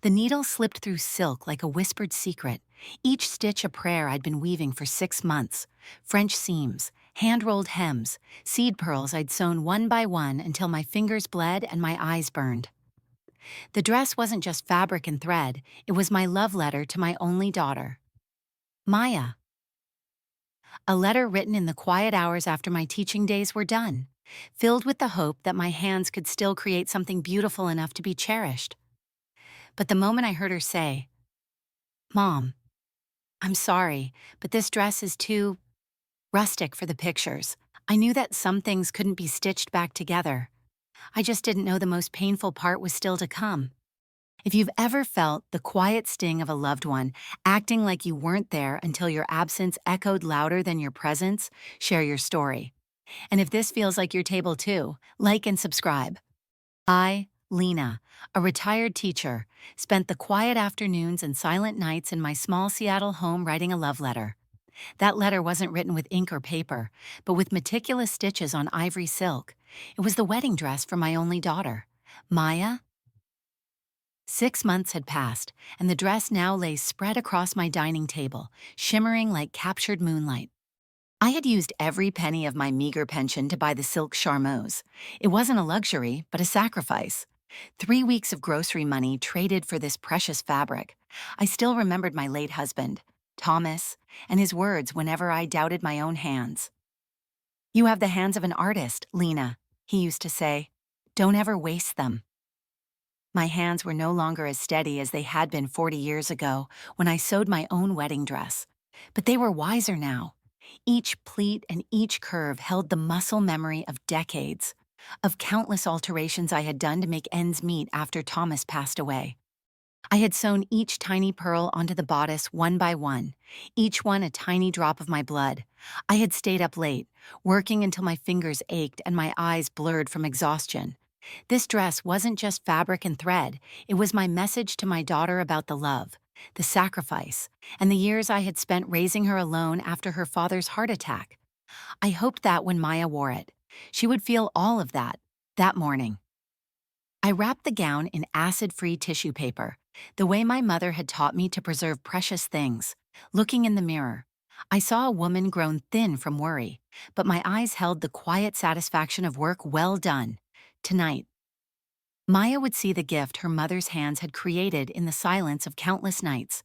The needle slipped through silk like a whispered secret, each stitch a prayer I'd been weaving for 6 months. French seams, hand-rolled hems, seed pearls I'd sewn one by one until my fingers bled and my eyes burned. The dress wasn't just fabric and thread, it was my love letter to my only daughter, Maya. A letter written in the quiet hours after my teaching days were done, filled with the hope that my hands could still create something beautiful enough to be cherished. But the moment I heard her say, "Mom, I'm sorry, but this dress is too rustic for the pictures," I knew that some things couldn't be stitched back together. I just didn't know the most painful part was still to come. If you've ever felt the quiet sting of a loved one acting like you weren't there until your absence echoed louder than your presence, share your story. And if this feels like your table too, like and subscribe. I, Lena, a retired teacher, spent the quiet afternoons and silent nights in my small Seattle home writing a love letter. That letter wasn't written with ink or paper, but with meticulous stitches on ivory silk. It was the wedding dress for my only daughter, Maya. 6 months had passed, and the dress now lay spread across my dining table, shimmering like captured moonlight. I had used every penny of my meager pension to buy the silk charmeuse. It wasn't a luxury, but a sacrifice. 3 weeks of grocery money traded for this precious fabric. I still remembered my late husband, Thomas, and his words whenever I doubted my own hands. "You have the hands of an artist, Lena," he used to say. "Don't ever waste them." My hands were no longer as steady as they had been 40 years ago when I sewed my own wedding dress. But they were wiser now. Each pleat and each curve held the muscle memory of decades, of countless alterations I had done to make ends meet after Thomas passed away. I had sewn each tiny pearl onto the bodice one by one, each one a tiny drop of my blood. I had stayed up late, working until my fingers ached and my eyes blurred from exhaustion. This dress wasn't just fabric and thread, it was my message to my daughter about the love, the sacrifice, and the years I had spent raising her alone after her father's heart attack. I hoped that when Maya wore it, she would feel all of that morning. I wrapped the gown in acid-free tissue paper, the way my mother had taught me to preserve precious things. Looking in the mirror, I saw a woman grown thin from worry, but my eyes held the quiet satisfaction of work well done. Tonight, Maya would see the gift her mother's hands had created in the silence of countless nights.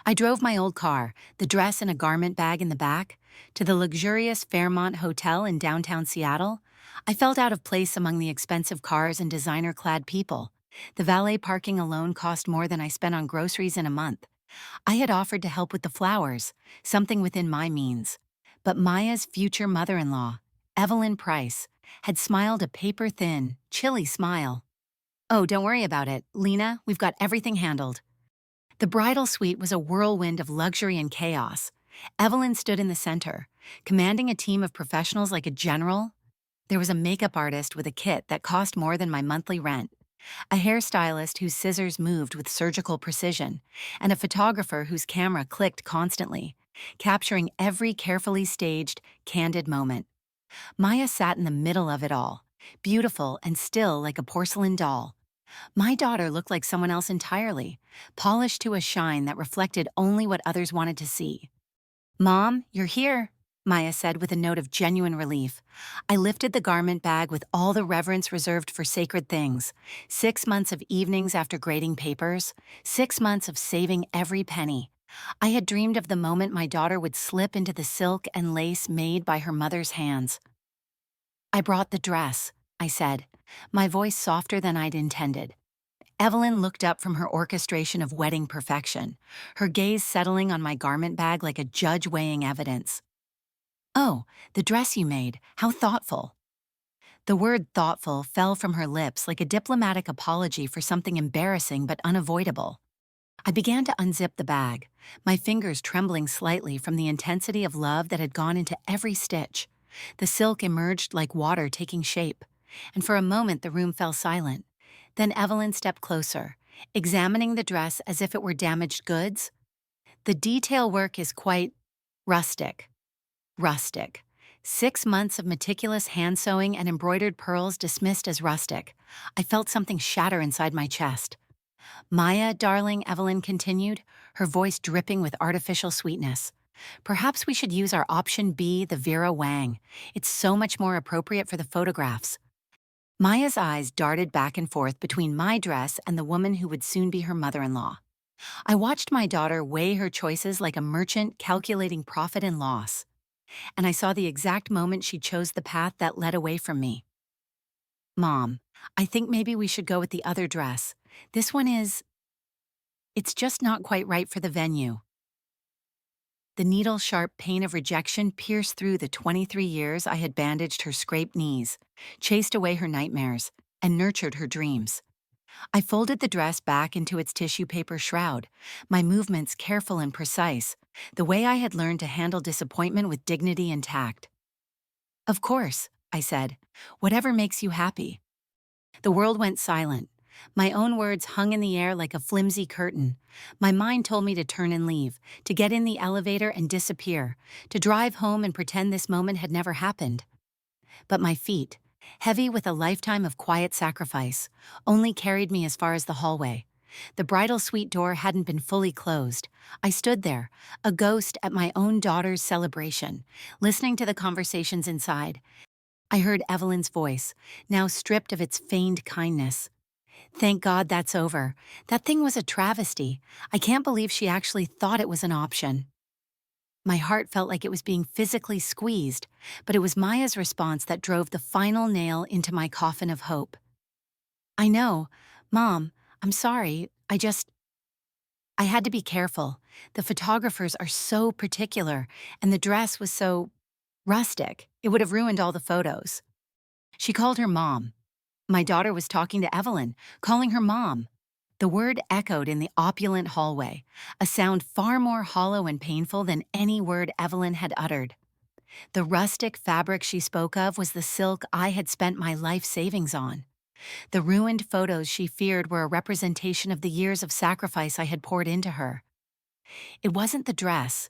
I drove my old car, the dress in a garment bag in the back, to the luxurious Fairmont Hotel in downtown Seattle. I felt out of place among the expensive cars and designer-clad people. The valet parking alone cost more than I spent on groceries in a month. I had offered to help with the flowers, something within my means. But Maya's future mother-in-law, Evelyn Price, had smiled a paper-thin, chilly smile. "Oh, don't worry about it, Lena, we've got everything handled." The bridal suite was a whirlwind of luxury and chaos. Evelyn stood in the center, commanding a team of professionals like a general. There was a makeup artist with a kit that cost more than my monthly rent, a hairstylist whose scissors moved with surgical precision, and a photographer whose camera clicked constantly, capturing every carefully staged, candid moment. Maya sat in the middle of it all, beautiful and still like a porcelain doll. My daughter looked like someone else entirely, polished to a shine that reflected only what others wanted to see. "Mom, you're here," Maya said with a note of genuine relief. I lifted the garment bag with all the reverence reserved for sacred things. 6 months of evenings after grading papers, 6 months of saving every penny. I had dreamed of the moment my daughter would slip into the silk and lace made by her mother's hands. "I brought the dress," I said, my voice softer than I'd intended. Evelyn looked up from her orchestration of wedding perfection, her gaze settling on my garment bag like a judge weighing evidence. "Oh, the dress you made, how thoughtful." The word thoughtful fell from her lips like a diplomatic apology for something embarrassing but unavoidable. I began to unzip the bag, my fingers trembling slightly from the intensity of love that had gone into every stitch. The silk emerged like water taking shape, and for a moment the room fell silent. Then Evelyn stepped closer, examining the dress as if it were damaged goods. "The detail work is quite rustic." Rustic. 6 months of meticulous hand sewing and embroidered pearls dismissed as rustic. I felt something shatter inside my chest. Maya, darling, Evelyn continued, her voice dripping with artificial sweetness. Perhaps we should use our option B, the Vera Wang. It's so much more appropriate for the photographs. Maya's eyes darted back and forth between my dress and the woman who would soon be her mother-in-law. I watched my daughter weigh her choices like a merchant calculating profit and loss, and I saw the exact moment she chose the path that led away from me. Mom, I think maybe we should go with the other dress. This one it's just not quite right for the venue. The needle-sharp pain of rejection pierced through the 23 years I had bandaged her scraped knees, chased away her nightmares, and nurtured her dreams. I folded the dress back into its tissue paper shroud, my movements careful and precise, the way I had learned to handle disappointment with dignity and tact. Of course, I said, whatever makes you happy. The world went silent. My own words hung in the air like a flimsy curtain. My mind told me to turn and leave, to get in the elevator and disappear, to drive home and pretend this moment had never happened. But my feet, heavy with a lifetime of quiet sacrifice, only carried me as far as the hallway. The bridal suite door hadn't been fully closed. I stood there, a ghost at my own daughter's celebration, listening to the conversations inside. I heard Evelyn's voice, now stripped of its feigned kindness. Thank God that's over. That thing was a travesty. I can't believe she actually thought it was an option. My heart felt like it was being physically squeezed, but it was Maya's response that drove the final nail into my coffin of hope. I know. Mom, I'm sorry. I had to be careful. The photographers are so particular, and the dress was so rustic. It would have ruined all the photos. She called her mom. My daughter was talking to Evelyn, calling her mom. The word echoed in the opulent hallway, a sound far more hollow and painful than any word Evelyn had uttered. The rustic fabric she spoke of was the silk I had spent my life savings on. The ruined photos she feared were a representation of the years of sacrifice I had poured into her. It wasn't the dress.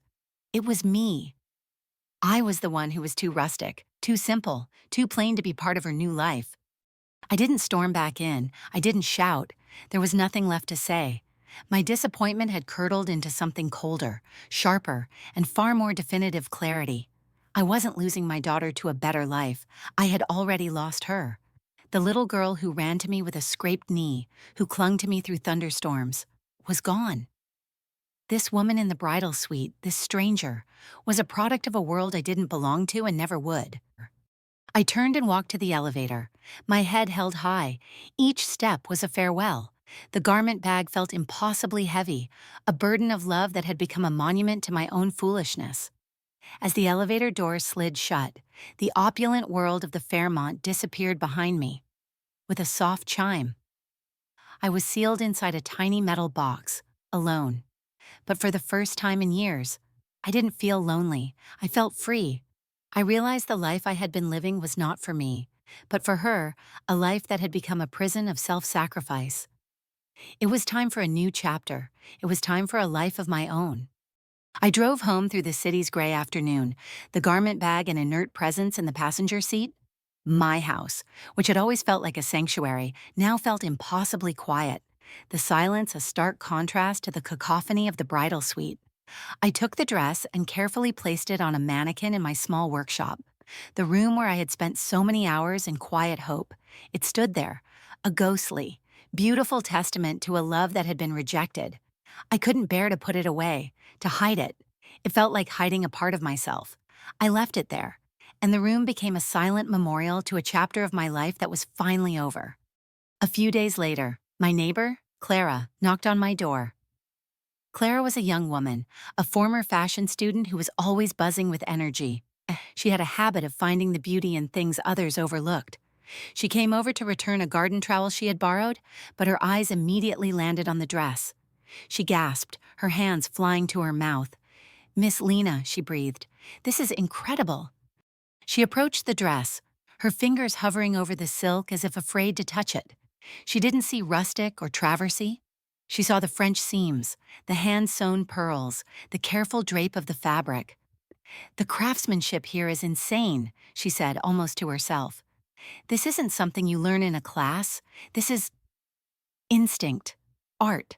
It was me. I was the one who was too rustic, too simple, too plain to be part of her new life. I didn't storm back in. I didn't shout. There was nothing left to say. My disappointment had curdled into something colder, sharper, and far more definitive clarity. I wasn't losing my daughter to a better life. I had already lost her. The little girl who ran to me with a scraped knee, who clung to me through thunderstorms, was gone. This woman in the bridal suite, this stranger, was a product of a world I didn't belong to and never would. I turned and walked to the elevator, my head held high. Each step was a farewell. The garment bag felt impossibly heavy, a burden of love that had become a monument to my own foolishness. As the elevator doors slid shut, the opulent world of the Fairmont disappeared behind me. With a soft chime, I was sealed inside a tiny metal box, alone. But for the first time in years, I didn't feel lonely. I felt free. I realized the life I had been living was not for me, but for her, a life that had become a prison of self-sacrifice. It was time for a new chapter. It was time for a life of my own. I drove home through the city's gray afternoon, the garment bag an inert presence in the passenger seat. My house, which had always felt like a sanctuary, now felt impossibly quiet, the silence a stark contrast to the cacophony of the bridal suite. I took the dress and carefully placed it on a mannequin in my small workshop, the room where I had spent so many hours in quiet hope. It stood there, a ghostly, beautiful testament to a love that had been rejected. I couldn't bear to put it away, to hide it. It felt like hiding a part of myself. I left it there, and the room became a silent memorial to a chapter of my life that was finally over. A few days later, my neighbor, Clara, knocked on my door. Clara was a young woman, a former fashion student who was always buzzing with energy. She had a habit of finding the beauty in things others overlooked. She came over to return a garden trowel she had borrowed, but her eyes immediately landed on the dress. She gasped, her hands flying to her mouth. "Miss Lena," she breathed, "this is incredible." She approached the dress, her fingers hovering over the silk as if afraid to touch it. She didn't see rustic or traversy. She saw the French seams, the hand-sewn pearls, the careful drape of the fabric. "The craftsmanship here is insane," she said, almost to herself. "This isn't something you learn in a class. This is instinct." art.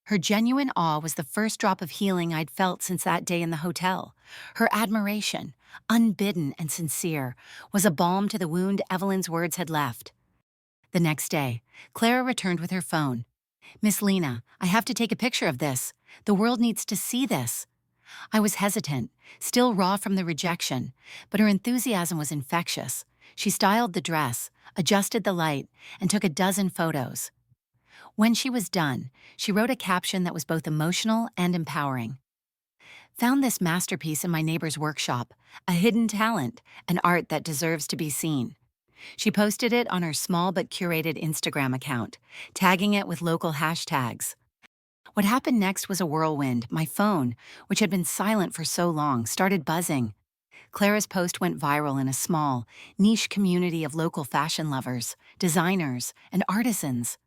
Her genuine awe was the first drop of healing I'd felt since that day in the hotel. Her admiration, unbidden and sincere, was a balm to the wound Evelyn's words had left. The next day, Clara returned with her phone. "Miss Lena, I have to take a picture of this. The world needs to see this." I was hesitant, still raw from the rejection, but her enthusiasm was infectious. She styled the dress, adjusted the light, and took a dozen photos. When she was done, she wrote a caption that was both emotional and empowering. "Found this masterpiece in my neighbor's workshop, a hidden talent, an art that deserves to be seen." She posted it on her small but curated Instagram account, tagging it with local hashtags. What happened next was a whirlwind. My phone, which had been silent for so long, started buzzing. Clara's post went viral in a small, niche community of local fashion lovers, designers, and artisans.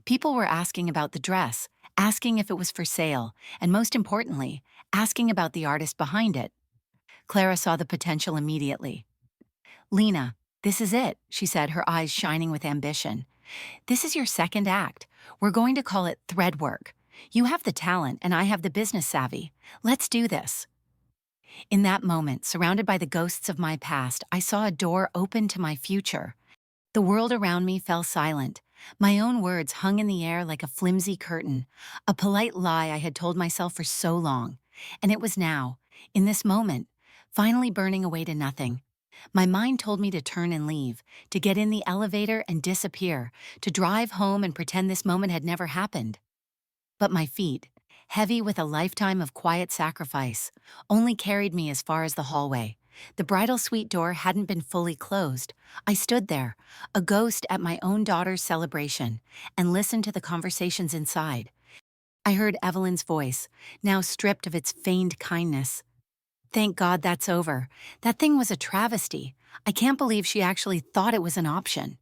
People were asking about the dress, asking if it was for sale, and most importantly, asking about the artist behind it. Clara saw the potential immediately. "Lena, this is it," she said, her eyes shining with ambition. "This is your second act. We're going to call it threadwork. You have the talent and I have the business savvy. Let's do this." In that moment, surrounded by the ghosts of my past, I saw a door open to my future. The world around me fell silent. My own words hung in the air like a flimsy curtain, a polite lie I had told myself for so long. And it was now, in this moment, finally burning away to nothing. My mind told me to turn and leave, to get in the elevator and disappear, to drive home and pretend this moment had never happened. But my feet, heavy with a lifetime of quiet sacrifice, only carried me as far as the hallway. The bridal suite door hadn't been fully closed. I stood there, a ghost at my own daughter's celebration, and listened to the conversations inside. I heard Evelyn's voice, now stripped of its feigned kindness. "Thank God that's over. That thing was a travesty. I can't believe she actually thought it was an option."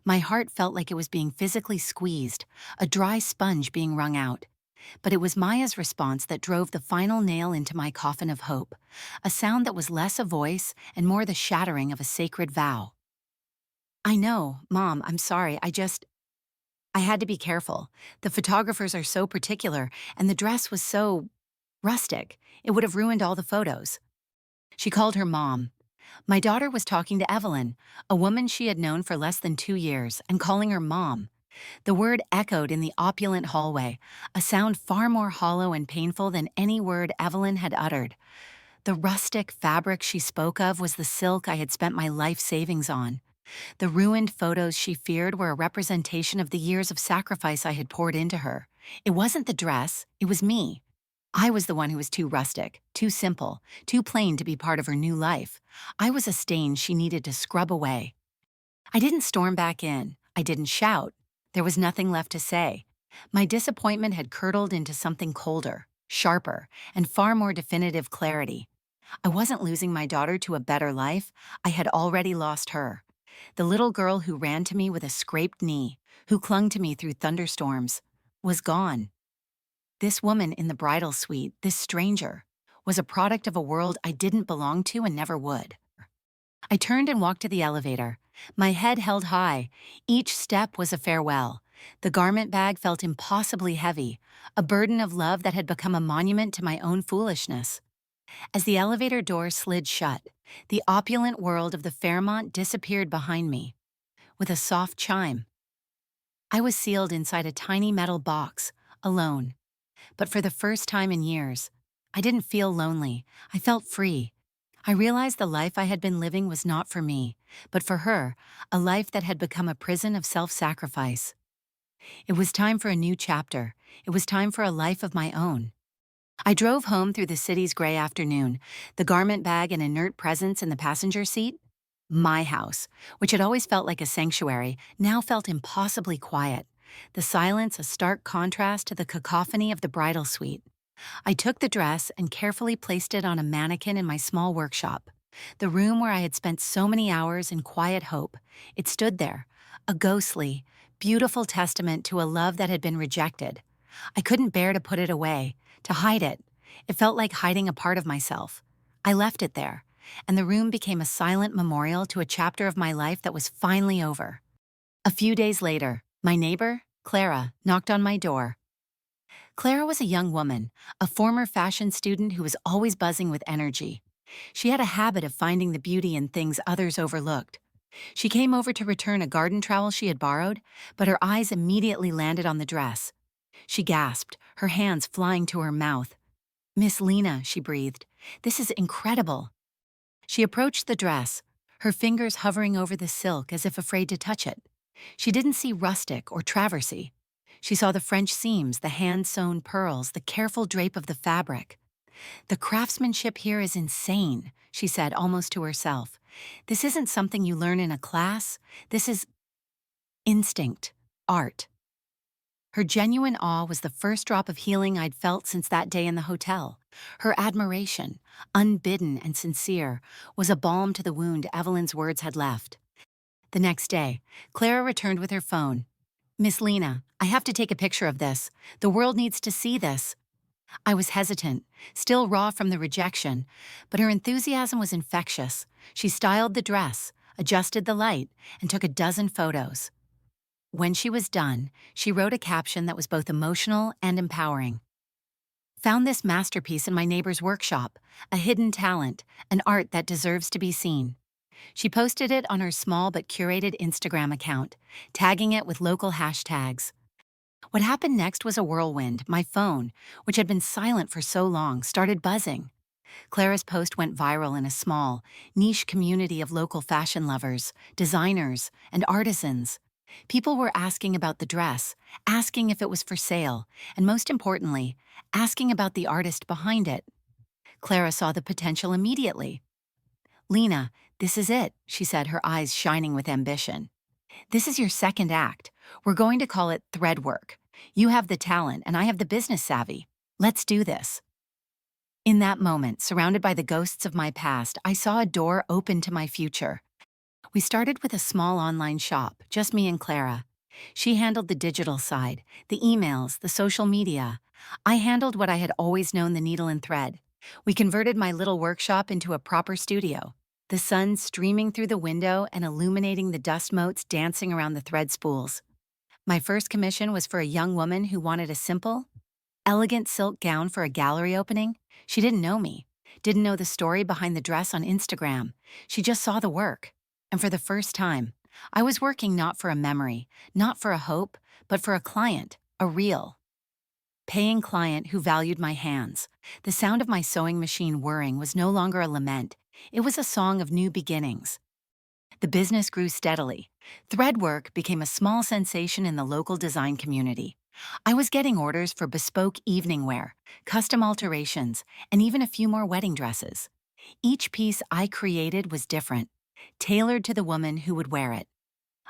My heart felt like it was being physically squeezed, a dry sponge being wrung out. But it was Maya's response that drove the final nail into my coffin of hope, a sound that was less a voice and more the shattering of a sacred vow. "I know, Mom, I'm sorry, I had to be careful. The photographers are so particular, and the dress was so rustic. It would have ruined all the photos." She called her mom. My daughter was talking to Evelyn, a woman she had known for less than 2 years, and calling her mom. The word echoed in the opulent hallway, a sound far more hollow and painful than any word Evelyn had uttered. The rustic fabric she spoke of was the silk I had spent my life savings on. The ruined photos she feared were a representation of the years of sacrifice I had poured into her. It wasn't the dress, it was me. I was the one who was too rustic, too simple, too plain to be part of her new life. I was a stain she needed to scrub away. I didn't storm back in. I didn't shout. There was nothing left to say. My disappointment had curdled into something colder, sharper, and far more definitive clarity. I wasn't losing my daughter to a better life. I had already lost her. The little girl who ran to me with a scraped knee, who clung to me through thunderstorms, was gone. This woman in the bridal suite, this stranger, was a product of a world I didn't belong to and never would. I turned and walked to the elevator. My head held high. Each step was a farewell. The garment bag felt impossibly heavy, a burden of love that had become a monument to my own foolishness. As the elevator door slid shut, the opulent world of the Fairmont disappeared behind me. With a soft chime, I was sealed inside a tiny metal box, alone. But for the first time in years, I didn't feel lonely. I felt free. I realized the life I had been living was not for me, but for her, a life that had become a prison of self-sacrifice. It was time for a new chapter. It was time for a life of my own. I drove home through the city's gray afternoon, the garment bag an inert presence in the passenger seat. My house, which had always felt like a sanctuary, now felt impossibly quiet, the silence a stark contrast to the cacophony of the bridal suite. I took the dress and carefully placed it on a mannequin in my small workshop, the room where I had spent so many hours in quiet hope. It stood there, a ghostly, beautiful testament to a love that had been rejected. I couldn't bear to put it away, to hide it. It felt like hiding a part of myself. I left it there, and the room became a silent memorial to a chapter of my life that was finally over. A few days later, my neighbor, Clara, knocked on my door. Clara was a young woman, a former fashion student who was always buzzing with energy. She had a habit of finding the beauty in things others overlooked. She came over to return a garden trowel she had borrowed, but her eyes immediately landed on the dress. She gasped, her hands flying to her mouth. "Miss Lena," she breathed, "this is incredible." She approached the dress, her fingers hovering over the silk as if afraid to touch it. She didn't see rustic or traversy. She saw the French seams, the hand-sewn pearls, the careful drape of the fabric. "The craftsmanship here is insane," she said almost to herself. "This isn't something you learn in a class. This is instinct, art." Her genuine awe was the first drop of healing I'd felt since that day in the hotel. Her admiration, unbidden and sincere, was a balm to the wound Evelyn's words had left. The next day, Clara returned with her phone. "Miss Lena, I have to take a picture of this. The world needs to see this." I was hesitant, still raw from the rejection, but her enthusiasm was infectious. She styled the dress, adjusted the light, and took a dozen photos. When she was done, she wrote a caption that was both emotional and empowering. "Found this masterpiece in my neighbor's workshop, a hidden talent, an art that deserves to be seen." She posted it on her small but curated Instagram account, tagging it with local hashtags. What happened next was a whirlwind. My phone, which had been silent for so long, started buzzing. Clara's post went viral in a small, niche community of local fashion lovers, designers, and artisans. People were asking about the dress, asking if it was for sale, and most importantly, asking about the artist behind it. Clara saw the potential immediately. "Lena, this is it," she said, her eyes shining with ambition. "This is your second act. We're going to call it threadwork. You have the talent, and I have the business savvy. Let's do this." In that moment, surrounded by the ghosts of my past, I saw a door open to my future. We started with a small online shop, just me and Clara. She handled the digital side, the emails, the social media. I handled what I had always known, the needle and thread. We converted my little workshop into a proper studio, the sun streaming through the window and illuminating the dust motes dancing around the thread spools. My first commission was for a young woman who wanted a simple, elegant silk gown for a gallery opening. She didn't know me, didn't know the story behind the dress on Instagram. She just saw the work. And for the first time, I was working not for a memory, not for a hope, but for a client, a real, paying client who valued my hands. The sound of my sewing machine whirring was no longer a lament. It was a song of new beginnings. The business grew steadily. Threadwork became a small sensation in the local design community. I was getting orders for bespoke evening wear, custom alterations, and even a few more wedding dresses. Each piece I created was different, tailored to the woman who would wear it.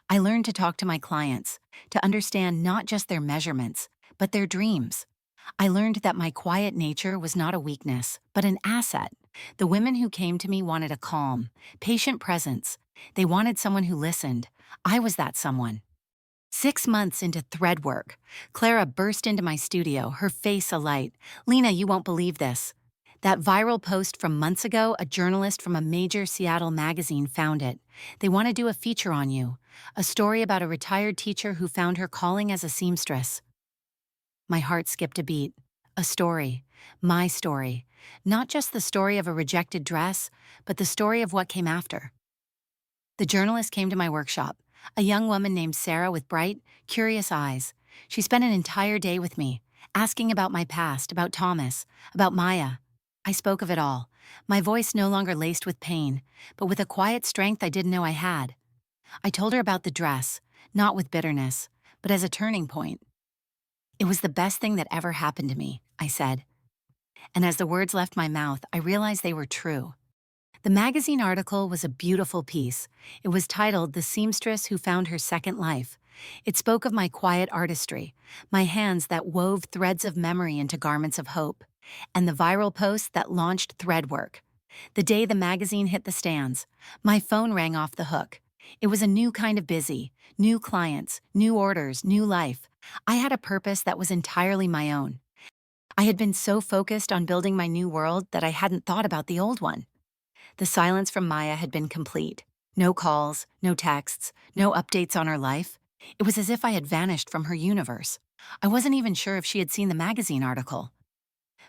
I learned to talk to my clients, to understand not just their measurements, but their dreams. I learned that my quiet nature was not a weakness, but an asset. The women who came to me wanted a calm, patient presence. They wanted someone who listened. I was that someone. 6 months into threadwork, Clara burst into my studio, her face alight. "Lena, you won't believe this. That viral post from months ago, a journalist from a major Seattle magazine found it. They want to do a feature on you, a story about a retired teacher who found her calling as a seamstress." My heart skipped a beat. A story, my story. Not just the story of a rejected dress, but the story of what came after. The journalist came to my workshop, a young woman named Sarah with bright, curious eyes. She spent an entire day with me, asking about my past, about Thomas, about Maya. I spoke of it all, my voice no longer laced with pain, but with a quiet strength I didn't know I had. I told her about the dress, not with bitterness, but as a turning point. "It was the best thing that ever happened to me," I said. And as the words left my mouth, I realized they were true. The magazine article was a beautiful piece. It was titled "The Seamstress Who Found Her Second Life." It spoke of my quiet artistry, my hands that wove threads of memory into garments of hope, and the viral post that launched threadwork. The day the magazine hit the stands, my phone rang off the hook. It was a new kind of busy, new clients, new orders, new life. I had a purpose that was entirely my own. I had been so focused on building my new world that I hadn't thought about the old one. The silence from Maya had been complete. No calls, no texts, no updates on her life. It was as if I had vanished from her universe. I wasn't even sure if she had seen the magazine article.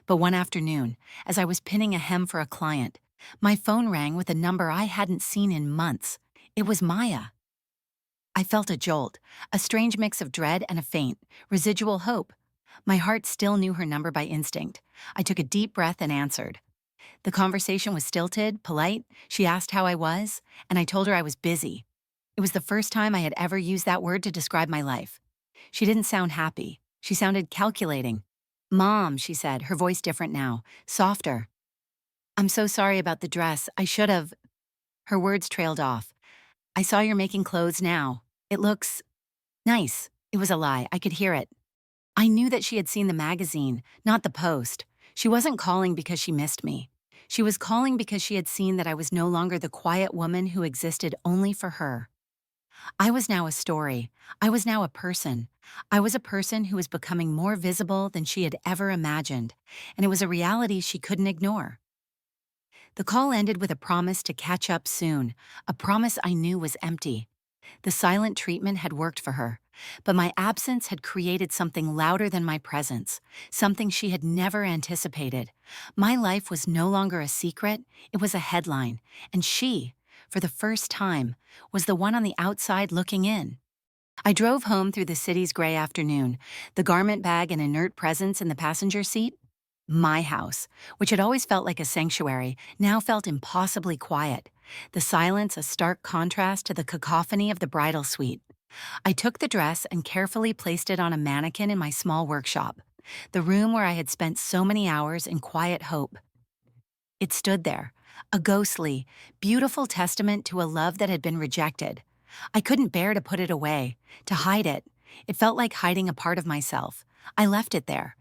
But one afternoon, as I was pinning a hem for a client, my phone rang with a number I hadn't seen in months. It was Maya. I felt a jolt, a strange mix of dread and a faint, residual hope. My heart still knew her number by instinct. I took a deep breath and answered. The conversation was stilted, polite. She asked how I was, and I told her I was busy. It was the first time I had ever used that word to describe my life. She didn't sound happy. She sounded calculating. Mom, she said, her voice different now, softer. I'm so sorry about the dress. I should have. Her words trailed off. I saw you're making clothes now. It looks nice. It was a lie. I could hear it. I knew that she had seen the magazine, not the post. She wasn't calling because she missed me. She was calling because she had seen that I was no longer the quiet woman who existed only for her. I was now a story. I was now a person. I was a person who was becoming more visible than she had ever imagined, and it was a reality she couldn't ignore. The call ended with a promise to catch up soon, a promise I knew was empty. The silent treatment had worked for her, but my absence had created something louder than my presence, something she had never anticipated. My life was no longer a secret, it was a headline, and she, for the first time, was the one on the outside looking in. I drove home through the city's gray afternoon, the garment bag an inert presence in the passenger seat. My house, which had always felt like a sanctuary, now felt impossibly quiet, the silence a stark contrast to the cacophony of the bridal suite. I took the dress and carefully placed it on a mannequin in my small workshop, the room where I had spent so many hours in quiet hope. It stood there, a ghostly, beautiful testament to a love that had been rejected. I couldn't bear to put it away, to hide it. It felt like hiding a part of myself. I left it there.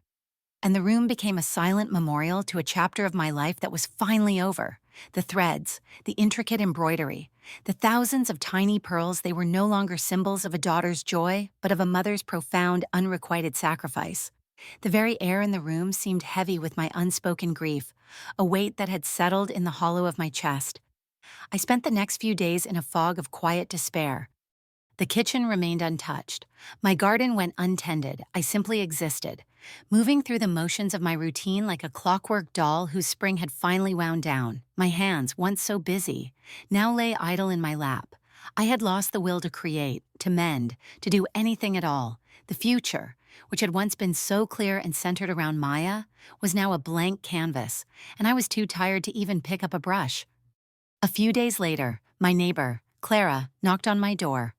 And the room became a silent memorial to a chapter of my life that was finally over. The threads, the intricate embroidery, the thousands of tiny pearls, they were no longer symbols of a daughter's joy, but of a mother's profound, unrequited sacrifice. The very air in the room seemed heavy with my unspoken grief, a weight that had settled in the hollow of my chest. I spent the next few days in a fog of quiet despair. The kitchen remained untouched. My garden went untended. I simply existed, moving through the motions of my routine like a clockwork doll whose spring had finally wound down. My hands, once so busy, now lay idle in my lap. I had lost the will to create, to mend, to do anything at all. The future, which had once been so clear and centered around Maya, was now a blank canvas, and I was too tired to even pick up a brush. A few days later, my neighbor, Clara, knocked on my door.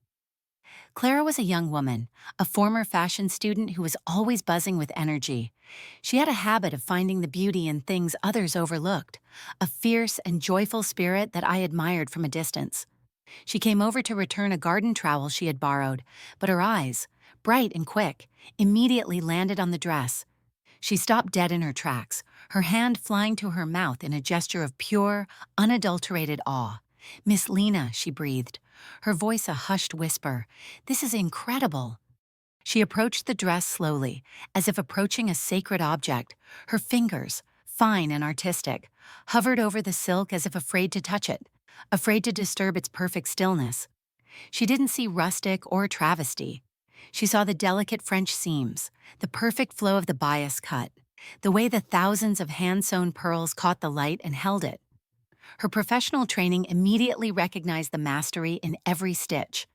Clara was a young woman, a former fashion student who was always buzzing with energy. She had a habit of finding the beauty in things others overlooked, a fierce and joyful spirit that I admired from a distance. She came over to return a garden trowel she had borrowed, but her eyes, bright and quick, immediately landed on the dress. She stopped dead in her tracks, her hand flying to her mouth in a gesture of pure, unadulterated awe. "Miss Lena," she breathed, her voice a hushed whisper, "this is incredible." She approached the dress slowly, as if approaching a sacred object. Her fingers, fine and artistic, hovered over the silk as if afraid to touch it, afraid to disturb its perfect stillness. She didn't see rustic or travesty. She saw the delicate French seams, the perfect flow of the bias cut, the way the thousands of hand-sewn pearls caught the light and held it. Her professional training immediately recognized the mastery in every stitch.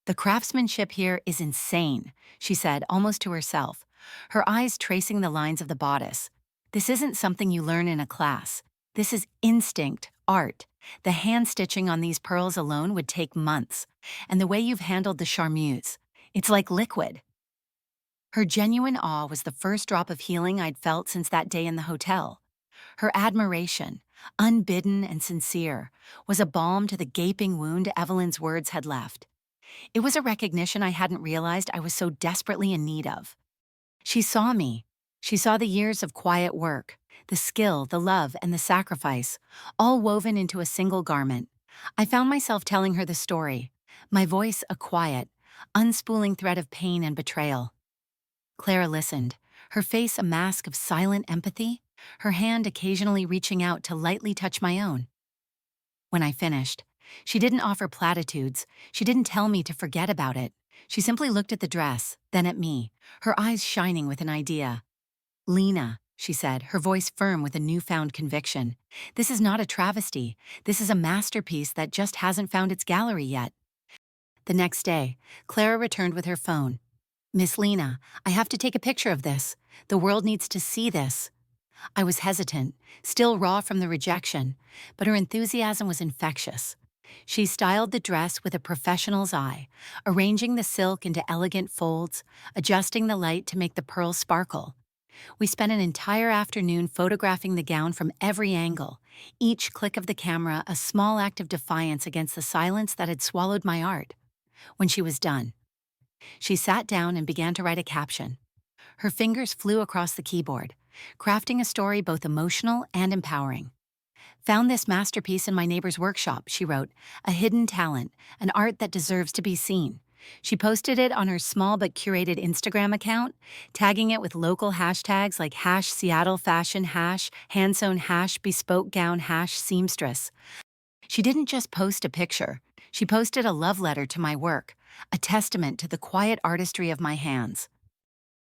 "The craftsmanship here is insane," she said, almost to herself, her eyes tracing the lines of the bodice. "This isn't something you learn in a class. This is instinct, art. The hand-stitching on these pearls alone would take months. And the way you've handled the charmeuse, it's like liquid." Her genuine awe was the first drop of healing I'd felt since that day in the hotel. Her admiration, unbidden and sincere, was a balm to the gaping wound Evelyn's words had left. It was a recognition I hadn't realized I was so desperately in need of. She saw me. She saw the years of quiet work, the skill, the love, and the sacrifice, all woven into a single garment. I found myself telling her the story, my voice a quiet, unspooling thread of pain and betrayal. Clara listened, her face a mask of silent empathy, her hand occasionally reaching out to lightly touch my own. When I finished, she didn't offer platitudes, she didn't tell me to forget about it. She simply looked at the dress, then at me, her eyes shining with an idea. Lena, she said, her voice firm with a newfound conviction. This is not a travesty. This is a masterpiece that just hasn't found its gallery yet. The next day, Clara returned with her phone. Miss Lena, I have to take a picture of this. The world needs to see this. I was hesitant, still raw from the rejection, but her enthusiasm was infectious. She styled the dress with a professional's eye, arranging the silk into elegant folds, adjusting the light to make the pearls sparkle. We spent an entire afternoon photographing the gown from every angle, each click of the camera a small act of defiance against the silence that had swallowed my art. When she was done, she sat down and began to write a caption. Her fingers flew across the keyboard, crafting a story both emotional and empowering. Found this masterpiece in my neighbor's workshop, she wrote, a hidden talent, an art that deserves to be seen. She posted it on her small but curated Instagram account, tagging it with local hashtags like #Seattle Fashion, #Handsewn, #Bespoke Gown, #Seamstress. She didn't just post a picture, she posted a love letter to my work, a testament to the quiet artistry of my hands.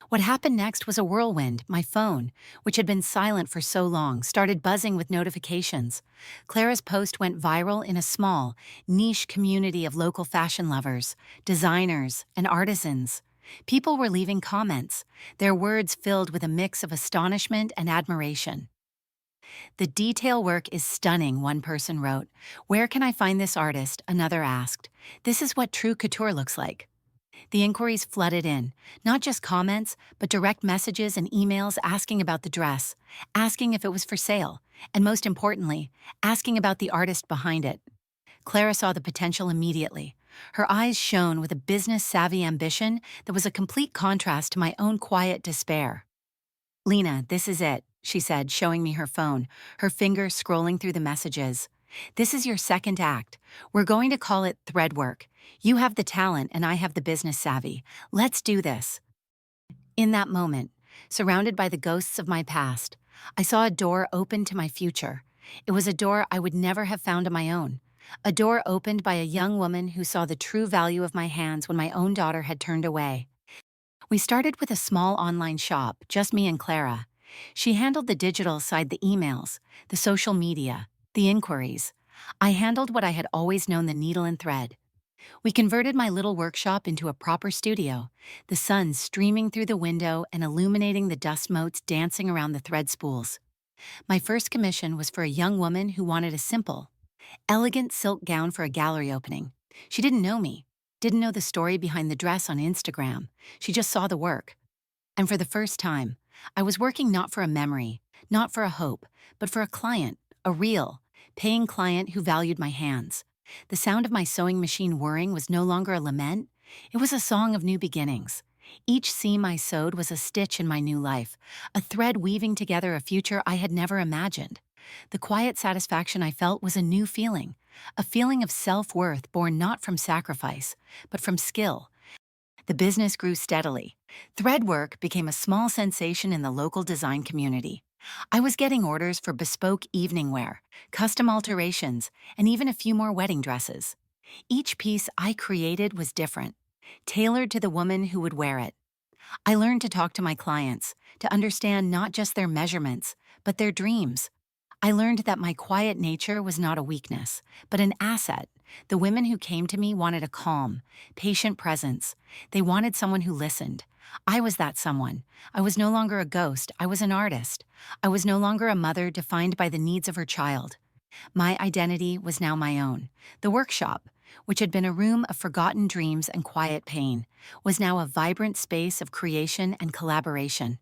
What happened next was a whirlwind. My phone, which had been silent for so long, started buzzing with notifications. Clara's post went viral in a small, niche community of local fashion lovers, designers, and artisans. People were leaving comments, their words filled with a mix of astonishment and admiration. The detail work is stunning, one person wrote. Where can I find this artist? Another asked. This is what true couture looks like. The inquiries flooded in, not just comments, but direct messages and emails asking about the dress, asking if it was for sale, and most importantly, asking about the artist behind it. Clara saw the potential immediately. Her eyes shone with a business-savvy ambition that was a complete contrast to my own quiet despair. Lena, this is it, she said, showing me her phone, her fingers scrolling through the messages. This is your second act. We're going to call it threadwork. You have the talent and I have the business savvy. Let's do this. In that moment, surrounded by the ghosts of my past, I saw a door open to my future. It was a door I would never have found on my own. A door opened by a young woman who saw the true value of my hands when my own daughter had turned away. We started with a small online shop, just me and Clara. She handled the digital side, the emails, the social media, the inquiries. I handled what I had always known, the needle and thread. We converted my little workshop into a proper studio, the sun streaming through the window and illuminating the dust motes dancing around the thread spools. My first commission was for a young woman who wanted a simple, elegant silk gown for a gallery opening. She didn't know me, didn't know the story behind the dress on Instagram. She just saw the work. And for the first time, I was working not for a memory, not for a hope, but for a client, a real, paying client who valued my hands. The sound of my sewing machine whirring was no longer a lament. It was a song of new beginnings. Each seam I sewed was a stitch in my new life, a thread weaving together a future I had never imagined. The quiet satisfaction I felt was a new feeling, a feeling of self-worth born not from sacrifice, but from skill. The business grew steadily. Threadwork became a small sensation in the local design community. I was getting orders for bespoke evening wear, custom alterations, and even a few more wedding dresses. Each piece I created was different, tailored to the woman who would wear it. I learned to talk to my clients, to understand not just their measurements, but their dreams. I learned that my quiet nature was not a weakness, but an asset. The women who came to me wanted a calm, patient presence. They wanted someone who listened. I was that someone. I was no longer a ghost, I was an artist. I was no longer a mother defined by the needs of her child. My identity was now my own. The workshop, which had been a room of forgotten dreams and quiet pain, was now a vibrant space of creation and collaboration.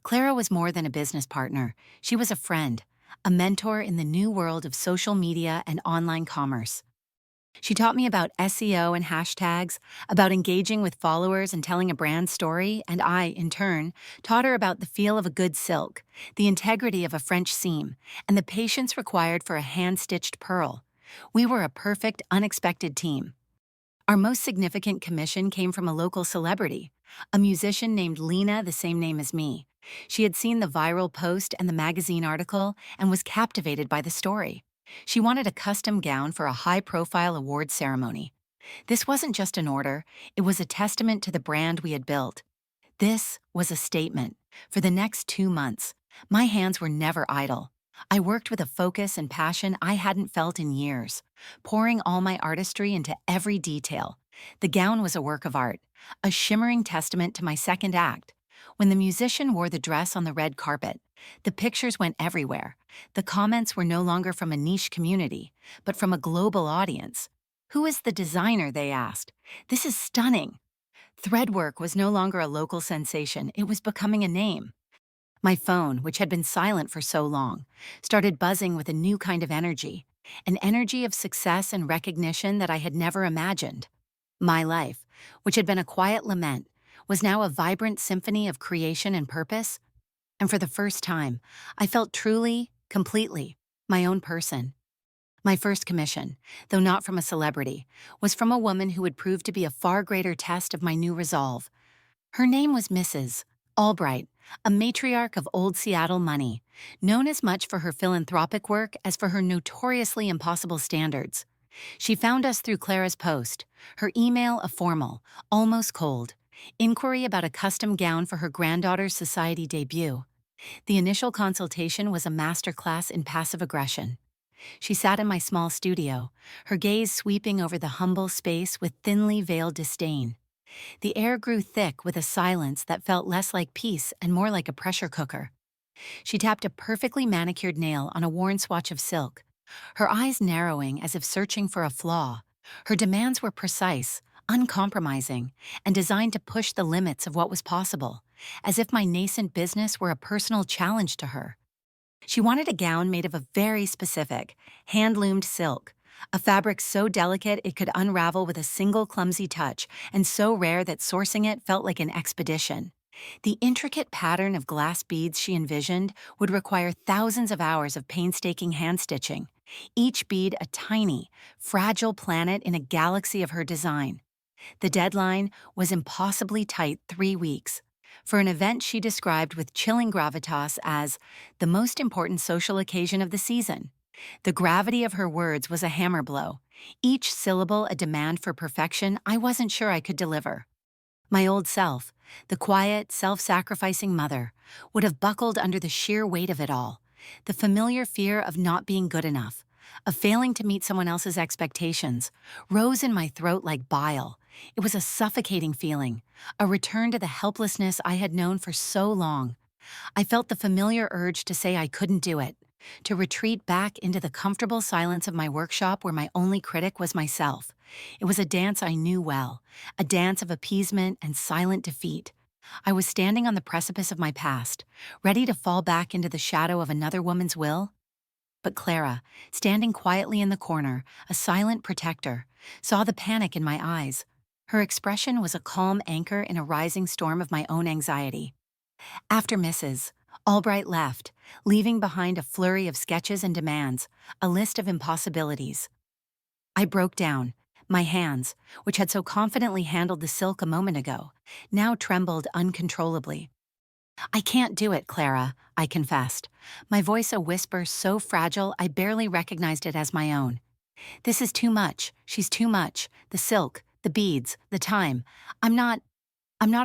Clara was more than a business partner. She was a friend, a mentor in the new world of social media and online commerce. She taught me about SEO and hashtags, about engaging with followers and telling a brand story, and I, in turn, taught her about the feel of a good silk, the integrity of a French seam, and the patience required for a hand-stitched pearl. We were a perfect, unexpected team. Our most significant commission came from a local celebrity, a musician named Lena, the same name as me. She had seen the viral post and the magazine article and was captivated by the story. She wanted a custom gown for a high-profile award ceremony. This wasn't just an order, it was a testament to the brand we had built. This was a statement. For the next 2 months, my hands were never idle. I worked with a focus and passion I hadn't felt in years, pouring all my artistry into every detail. The gown was a work of art, a shimmering testament to my second act. When the musician wore the dress on the red carpet, the pictures went everywhere. The comments were no longer from a niche community, but from a global audience. "Who is the designer?" they asked. "This is stunning." Threadwork was no longer a local sensation, it was becoming a name. My phone, which had been silent for so long, started buzzing with a new kind of energy, an energy of success and recognition that I had never imagined. My life, which had been a quiet lament, was now a vibrant symphony of creation and purpose, and for the first time, I felt truly, completely, my own person. My first commission, though not from a celebrity, was from a woman who would prove to be a far greater test of my new resolve. Her name was Mrs. Albright, a matriarch of old Seattle money, known as much for her philanthropic work as for her notoriously impossible standards. She found us through Clara's post, her email a formal, almost cold, inquiry about a custom gown for her granddaughter's society debut. The initial consultation was a masterclass in passive aggression. She sat in my small studio, her gaze sweeping over the humble space with thinly veiled disdain. The air grew thick with a silence that felt less like peace and more like a pressure cooker. She tapped a perfectly manicured nail on a worn swatch of silk, her eyes narrowing as if searching for a flaw. Her demands were precise, uncompromising, and designed to push the limits of what was possible, as if my nascent business were a personal challenge to her. She wanted a gown made of a very specific, hand-loomed silk, a fabric so delicate it could unravel with a single clumsy touch, and so rare that sourcing it felt like an expedition. The intricate pattern of glass beads she envisioned would require thousands of hours of painstaking hand-stitching, each bead a tiny, fragile planet in a galaxy of her design. The deadline was impossibly tight: 3 weeks. For an event she described with chilling gravitas as the most important social occasion of the season. The gravity of her words was a hammer blow, each syllable a demand for perfection I wasn't sure I could deliver. My old self, the quiet, self-sacrificing mother, would have buckled under the sheer weight of it all, the familiar fear of not being good enough, of failing to meet someone else's expectations, rose in my throat like bile. It was a suffocating feeling, a return to the helplessness I had known for so long. I felt the familiar urge to say I couldn't do it, to retreat back into the comfortable silence of my workshop where my only critic was myself. It was a dance I knew well, a dance of appeasement and silent defeat. I was standing on the precipice of my past, ready to fall back into the shadow of another woman's will. But Clara, standing quietly in the corner, a silent protector, saw the panic in my eyes. Her expression was a calm anchor in a rising storm of my own anxiety. After Mrs. Albright left, leaving behind a flurry of sketches and demands, a list of impossibilities. I broke down. My hands, which had so confidently handled the silk a moment ago, now trembled uncontrollably. "I can't do it, Clara," I confessed, my voice a whisper so fragile I barely recognized it as my own. "This is too much. She's too much. The silk, the beads, the time. I'm not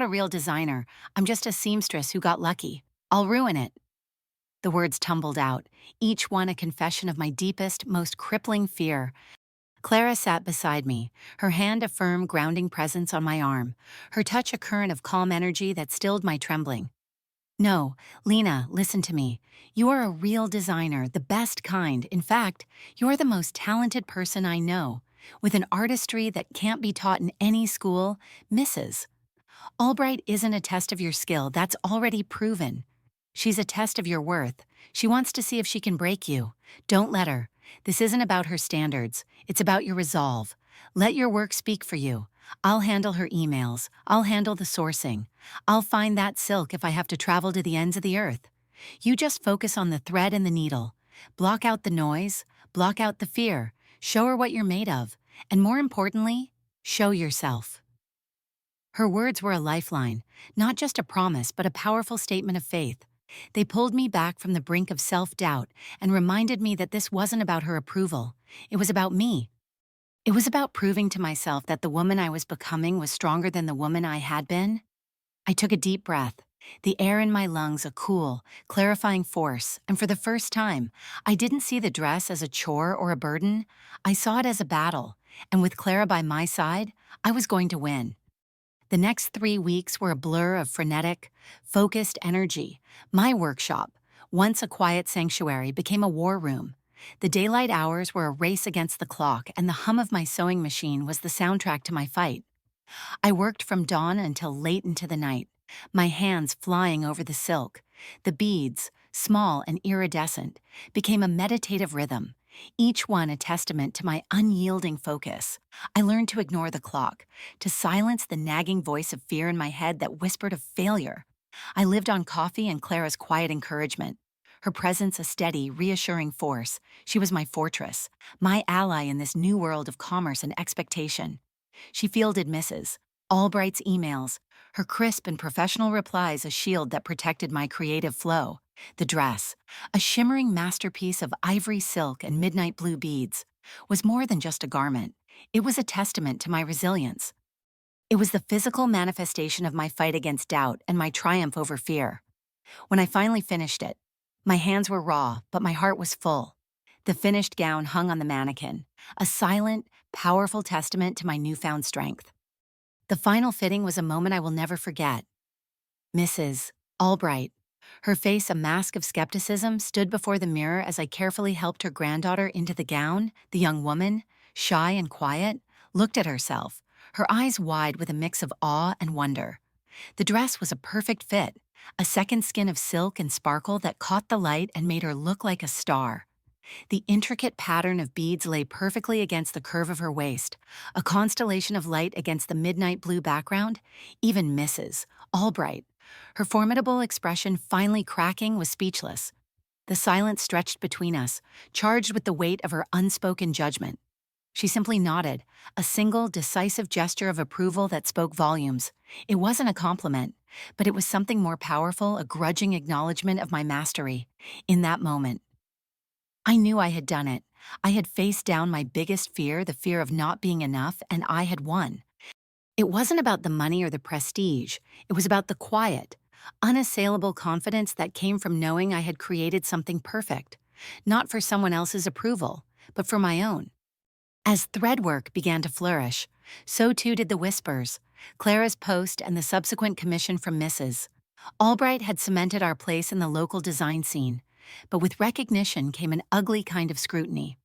a real designer. I'm just a seamstress who got lucky. I'll ruin it." The words tumbled out, each one a confession of my deepest, most crippling fear. Clara sat beside me, her hand a firm, grounding presence on my arm, her touch a current of calm energy that stilled my trembling. "No, Lena, listen to me. You are a real designer, the best kind. In fact, you're the most talented person I know, with an artistry that can't be taught in any school. Mrs. Albright isn't a test of your skill, that's already proven. She's a test of your worth. She wants to see if she can break you. Don't let her. This isn't about her standards. It's about your resolve. Let your work speak for you. I'll handle her emails. I'll handle the sourcing. I'll find that silk if I have to travel to the ends of the earth. You just focus on the thread and the needle. Block out the noise. Block out the fear. Show her what you're made of. And more importantly, show yourself." Her words were a lifeline, not just a promise, but a powerful statement of faith. They pulled me back from the brink of self-doubt and reminded me that this wasn't about her approval. It was about me. It was about proving to myself that the woman I was becoming was stronger than the woman I had been. I took a deep breath, the air in my lungs a cool, clarifying force, and for the first time, I didn't see the dress as a chore or a burden. I saw it as a battle, and with Clara by my side, I was going to win. The next 3 weeks were a blur of frenetic, focused energy. My workshop, once a quiet sanctuary, became a war room. The daylight hours were a race against the clock, and the hum of my sewing machine was the soundtrack to my fight. I worked from dawn until late into the night, my hands flying over the silk. The beads, small and iridescent, became a meditative rhythm, each one a testament to my unyielding focus. I learned to ignore the clock, to silence the nagging voice of fear in my head that whispered of failure. I lived on coffee and Clara's quiet encouragement. Her presence a steady, reassuring force. She was my fortress, my ally in this new world of commerce and expectation. She fielded Mrs. Albright's emails, her crisp and professional replies a shield that protected my creative flow. The dress, a shimmering masterpiece of ivory silk and midnight blue beads, was more than just a garment. It was a testament to my resilience. It was the physical manifestation of my fight against doubt and my triumph over fear. When I finally finished it, my hands were raw, but my heart was full. The finished gown hung on the mannequin, a silent, powerful testament to my newfound strength. The final fitting was a moment I will never forget. Mrs. Albright, her face a mask of skepticism, stood before the mirror as I carefully helped her granddaughter into the gown. The young woman, shy and quiet, looked at herself, her eyes wide with a mix of awe and wonder. The dress was a perfect fit, a second skin of silk and sparkle that caught the light and made her look like a star. The intricate pattern of beads lay perfectly against the curve of her waist, a constellation of light against the midnight blue background. Even Mrs. Albright, her formidable expression finally cracking, was speechless. The silence stretched between us, charged with the weight of her unspoken judgment. She simply nodded, a single, decisive gesture of approval that spoke volumes. It wasn't a compliment, but it was something more powerful, a grudging acknowledgement of my mastery. In that moment, I knew I had done it. I had faced down my biggest fear, the fear of not being enough, and I had won. It wasn't about the money or the prestige. It was about the quiet, unassailable confidence that came from knowing I had created something perfect, not for someone else's approval, but for my own. As threadwork began to flourish, so too did the whispers. Clara's post and the subsequent commission from Mrs. Albright had cemented our place in the local design scene, but with recognition came an ugly kind of scrutiny.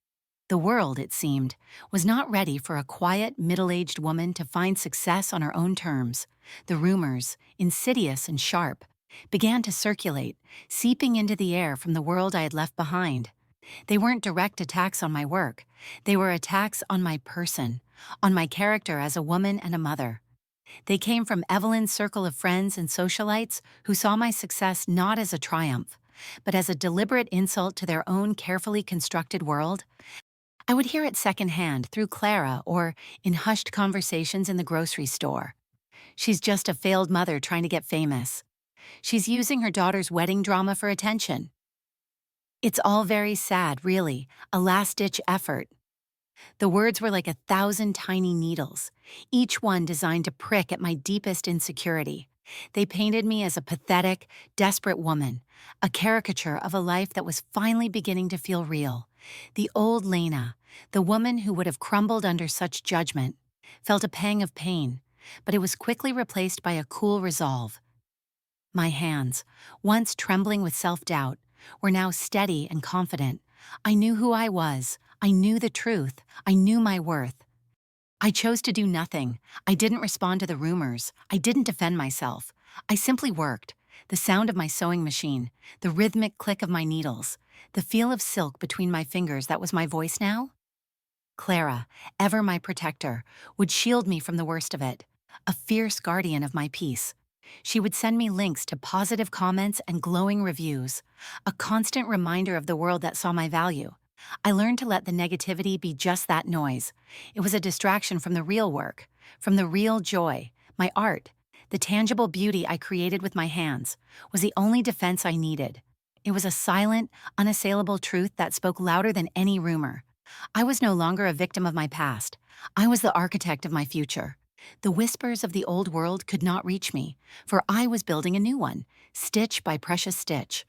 The world, it seemed, was not ready for a quiet, middle-aged woman to find success on her own terms. The rumors, insidious and sharp, began to circulate, seeping into the air from the world I had left behind. They weren't direct attacks on my work. They were attacks on my person, on my character as a woman and a mother. They came from Evelyn's circle of friends and socialites who saw my success not as a triumph, but as a deliberate insult to their own carefully constructed world. I would hear it secondhand through Clara or in hushed conversations in the grocery store. She's just a failed mother trying to get famous. She's using her daughter's wedding drama for attention. It's all very sad, really, a last-ditch effort. The words were like 1,000 tiny needles, each one designed to prick at my deepest insecurity. They painted me as a pathetic, desperate woman, a caricature of a life that was finally beginning to feel real. The old Lena, the woman who would have crumbled under such judgment, felt a pang of pain, but it was quickly replaced by a cool resolve. My hands, once trembling with self-doubt, were now steady and confident. I knew who I was. I knew the truth. I knew my worth. I chose to do nothing. I didn't respond to the rumors. I didn't defend myself. I simply worked. The sound of my sewing machine, the rhythmic click of my needles, the feel of silk between my fingers, that was my voice now. Clara, ever my protector, would shield me from the worst of it, a fierce guardian of my peace. She would send me links to positive comments and glowing reviews, a constant reminder of the world that saw my value. I learned to let the negativity be just that noise. It was a distraction from the real work, from the real joy. My art, the tangible beauty I created with my hands, was the only defense I needed. It was a silent, unassailable truth that spoke louder than any rumor. I was no longer a victim of my past. I was the architect of my future. The whispers of the old world could not reach me, for I was building a new one, stitch by precious stitch.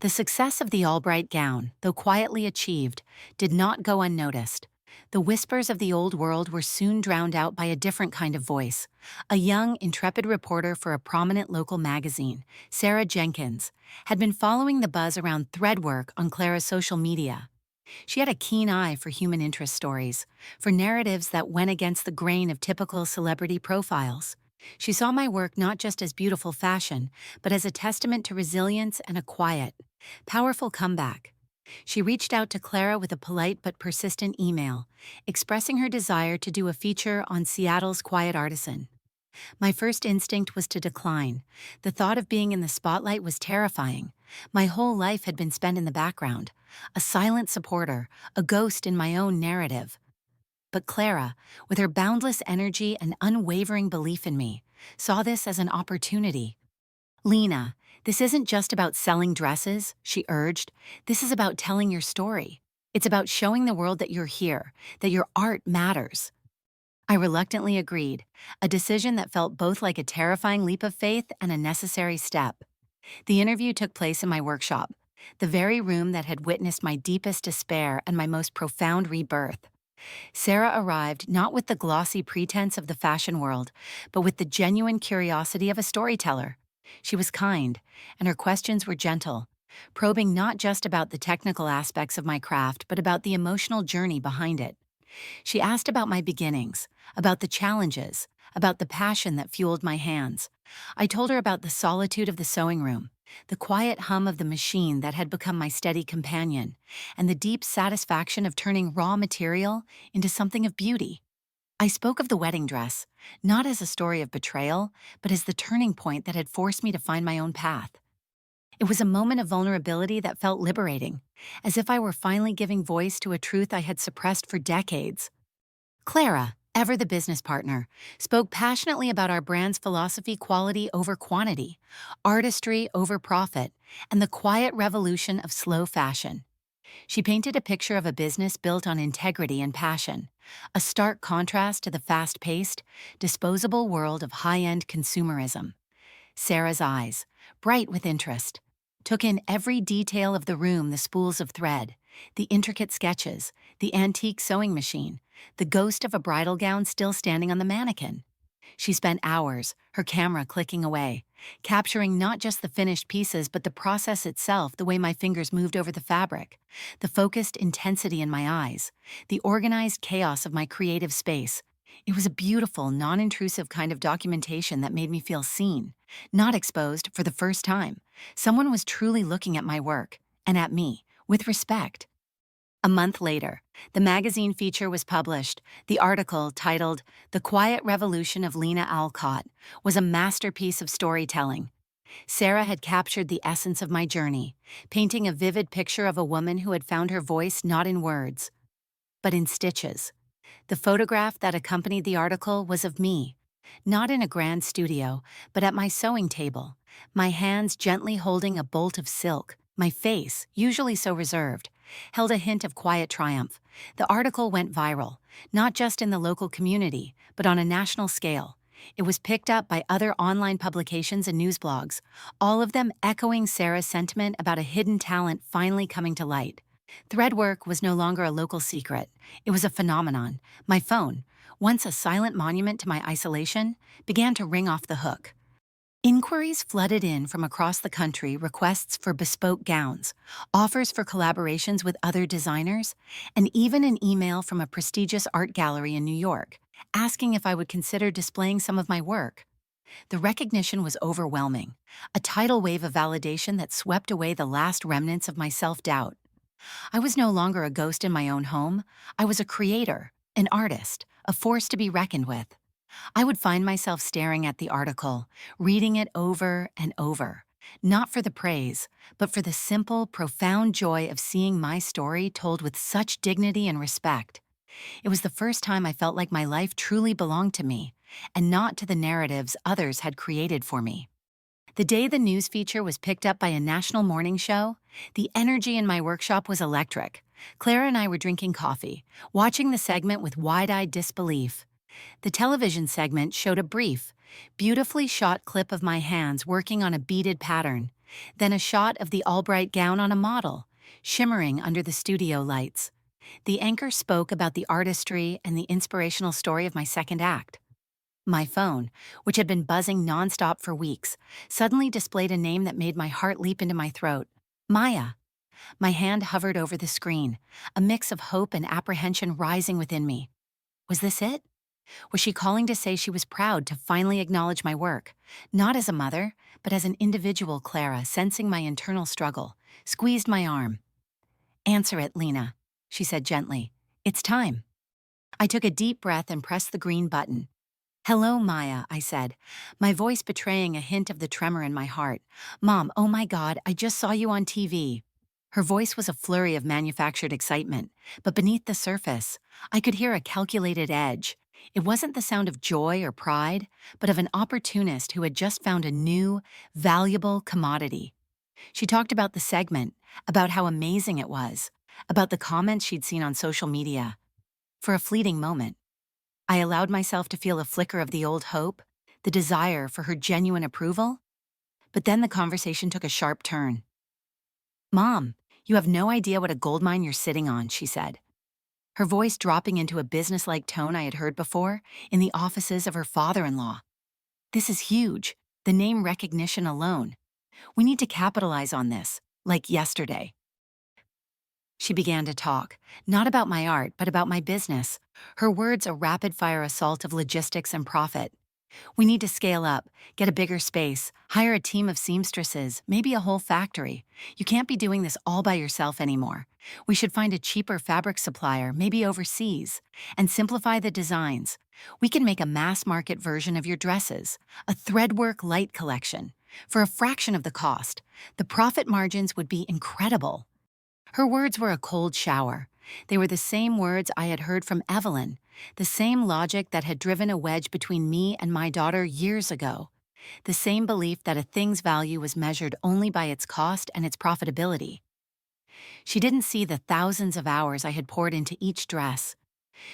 The success of the Albright gown, though quietly achieved, did not go unnoticed. The whispers of the old world were soon drowned out by a different kind of voice. A young, intrepid reporter for a prominent local magazine, Sarah Jenkins, had been following the buzz around threadwork on Clara's social media. She had a keen eye for human interest stories, for narratives that went against the grain of typical celebrity profiles. She saw my work not just as beautiful fashion, but as a testament to resilience and a quiet, powerful comeback. She reached out to Clara with a polite but persistent email, expressing her desire to do a feature on Seattle's quiet artisan. My first instinct was to decline. The thought of being in the spotlight was terrifying. My whole life had been spent in the background, a silent supporter, a ghost in my own narrative. But Clara, with her boundless energy and unwavering belief in me, saw this as an opportunity. "Lena, this isn't just about selling dresses," she urged. "This is about telling your story. It's about showing the world that you're here, that your art matters." I reluctantly agreed, a decision that felt both like a terrifying leap of faith and a necessary step. The interview took place in my workshop, the very room that had witnessed my deepest despair and my most profound rebirth. Sarah arrived not with the glossy pretense of the fashion world, but with the genuine curiosity of a storyteller. She was kind, and her questions were gentle, probing not just about the technical aspects of my craft, but about the emotional journey behind it. She asked about my beginnings, about the challenges, about the passion that fueled my hands. I told her about the solitude of the sewing room, the quiet hum of the machine that had become my steady companion, and the deep satisfaction of turning raw material into something of beauty. I spoke of the wedding dress, not as a story of betrayal, but as the turning point that had forced me to find my own path. It was a moment of vulnerability that felt liberating, as if I were finally giving voice to a truth I had suppressed for decades. Clara, ever the business partner, spoke passionately about our brand's philosophy: quality over quantity, artistry over profit, and the quiet revolution of slow fashion. She painted a picture of a business built on integrity and passion, a stark contrast to the fast-paced, disposable world of high-end consumerism. Sarah's eyes, bright with interest, took in every detail of the room: the spools of thread, the intricate sketches, the antique sewing machine, the ghost of a bridal gown still standing on the mannequin. She spent hours, her camera clicking away, capturing not just the finished pieces but the process itself, the way my fingers moved over the fabric, the focused intensity in my eyes, the organized chaos of my creative space. It was a beautiful, non-intrusive kind of documentation that made me feel seen, not exposed for the first time. Someone was truly looking at my work, and at me, with respect. A month later, the magazine feature was published. The article, titled "The Quiet Revolution of Lena Alcott," was a masterpiece of storytelling. Sarah had captured the essence of my journey, painting a vivid picture of a woman who had found her voice not in words, but in stitches. The photograph that accompanied the article was of me, not in a grand studio, but at my sewing table, my hands gently holding a bolt of silk. My face, usually so reserved, held a hint of quiet triumph. The article went viral, not just in the local community, but on a national scale. It was picked up by other online publications and news blogs, all of them echoing Sarah's sentiment about a hidden talent finally coming to light. Threadwork was no longer a local secret. It was a phenomenon. My phone, once a silent monument to my isolation, began to ring off the hook. Inquiries flooded in from across the country: requests for bespoke gowns, offers for collaborations with other designers, and even an email from a prestigious art gallery in New York, asking if I would consider displaying some of my work. The recognition was overwhelming, a tidal wave of validation that swept away the last remnants of my self-doubt. I was no longer a ghost in my own home. I was a creator, an artist, a force to be reckoned with. I would find myself staring at the article, reading it over and over, not for the praise, but for the simple, profound joy of seeing my story told with such dignity and respect. It was the first time I felt like my life truly belonged to me, and not to the narratives others had created for me. The day the news feature was picked up by a national morning show, the energy in my workshop was electric. Clara and I were drinking coffee, watching the segment with wide-eyed disbelief. The television segment showed a brief, beautifully shot clip of my hands working on a beaded pattern, then a shot of the all-bright gown on a model, shimmering under the studio lights. The anchor spoke about the artistry and the inspirational story of my second act. My phone, which had been buzzing nonstop for weeks, suddenly displayed a name that made my heart leap into my throat. Maya. My hand hovered over the screen, a mix of hope and apprehension rising within me. Was this it? Was she calling to say she was proud to finally acknowledge my work, not as a mother, but as an individual? Clara, sensing my internal struggle, squeezed my arm. "Answer it, Lena," she said gently. "It's time." I took a deep breath and pressed the green button. "Hello, Maya," I said, my voice betraying a hint of the tremor in my heart. "Mom, oh my God, I just saw you on TV." Her voice was a flurry of manufactured excitement, but beneath the surface, I could hear a calculated edge. It wasn't the sound of joy or pride, but of an opportunist who had just found a new, valuable commodity. She talked about the segment, about how amazing it was, about the comments she'd seen on social media. For a fleeting moment, I allowed myself to feel a flicker of the old hope, the desire for her genuine approval. But then the conversation took a sharp turn. "Mom, you have no idea what a goldmine you're sitting on," she said, her voice dropping into a businesslike tone I had heard before in the offices of her father-in-law. "This is huge, the name recognition alone. We need to capitalize on this, like yesterday." She began to talk, not about my art, but about my business, her words a rapid-fire assault of logistics and profit. "We need to scale up, get a bigger space, hire a team of seamstresses, maybe a whole factory. You can't be doing this all by yourself anymore. We should find a cheaper fabric supplier, maybe overseas, and simplify the designs. We can make a mass-market version of your dresses, a threadwork light collection. For a fraction of the cost, the profit margins would be incredible." Her words were a cold shower. They were the same words I had heard from Evelyn, the same logic that had driven a wedge between me and my daughter years ago, the same belief that a thing's value was measured only by its cost and its profitability. She didn't see the thousands of hours I had poured into each dress.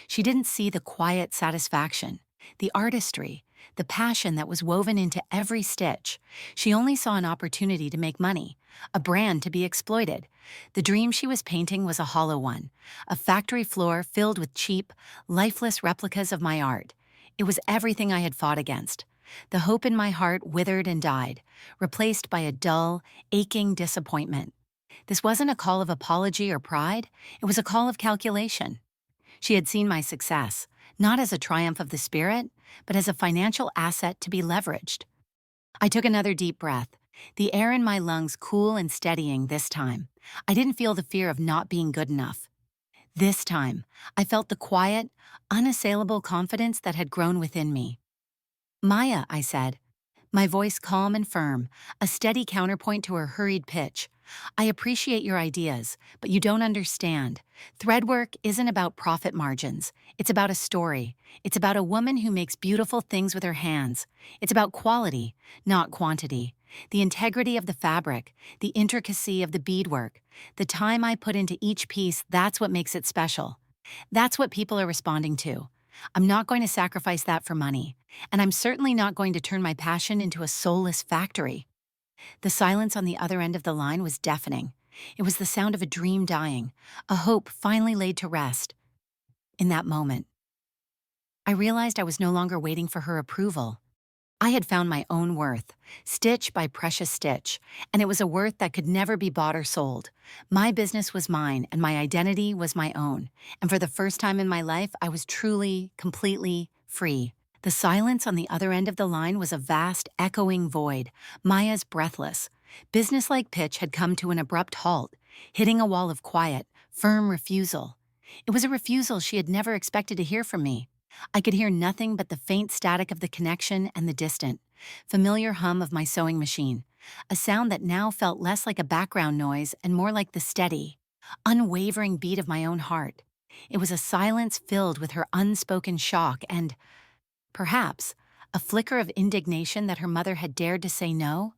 She didn't see the quiet satisfaction, the artistry, the passion that was woven into every stitch. She only saw an opportunity to make money, a brand to be exploited. The dream she was painting was a hollow one, a factory floor filled with cheap, lifeless replicas of my art. It was everything I had fought against. The hope in my heart withered and died, replaced by a dull, aching disappointment. This wasn't a call of apology or pride, it was a call of calculation. She had seen my success, not as a triumph of the spirit, but as a financial asset to be leveraged. I took another deep breath, the air in my lungs cool and steadying this time. I didn't feel the fear of not being good enough. This time, I felt the quiet, unassailable confidence that had grown within me. "Maya," I said, my voice calm and firm, a steady counterpoint to her hurried pitch. "I appreciate your ideas, but you don't understand. Threadwork isn't about profit margins. It's about a story. It's about a woman who makes beautiful things with her hands. It's about quality, not quantity. The integrity of the fabric, the intricacy of the beadwork, the time I put into each piece, that's what makes it special. That's what people are responding to. I'm not going to sacrifice that for money, and I'm certainly not going to turn my passion into a soulless factory." The silence on the other end of the line was deafening. It was the sound of a dream dying, a hope finally laid to rest. In that moment, I realized I was no longer waiting for her approval. I had found my own worth, stitch by precious stitch, and it was a worth that could never be bought or sold. My business was mine, and my identity was my own, and for the first time in my life, I was truly, completely free. The silence on the other end of the line was a vast, echoing void, Maya's breathless, businesslike pitch had come to an abrupt halt, hitting a wall of quiet, firm refusal. It was a refusal she had never expected to hear from me. I could hear nothing but the faint static of the connection and the distant, familiar hum of my sewing machine, a sound that now felt less like a background noise and more like the steady, unwavering beat of my own heart. It was a silence filled with her unspoken shock and, perhaps, a flicker of indignation that her mother had dared to say no.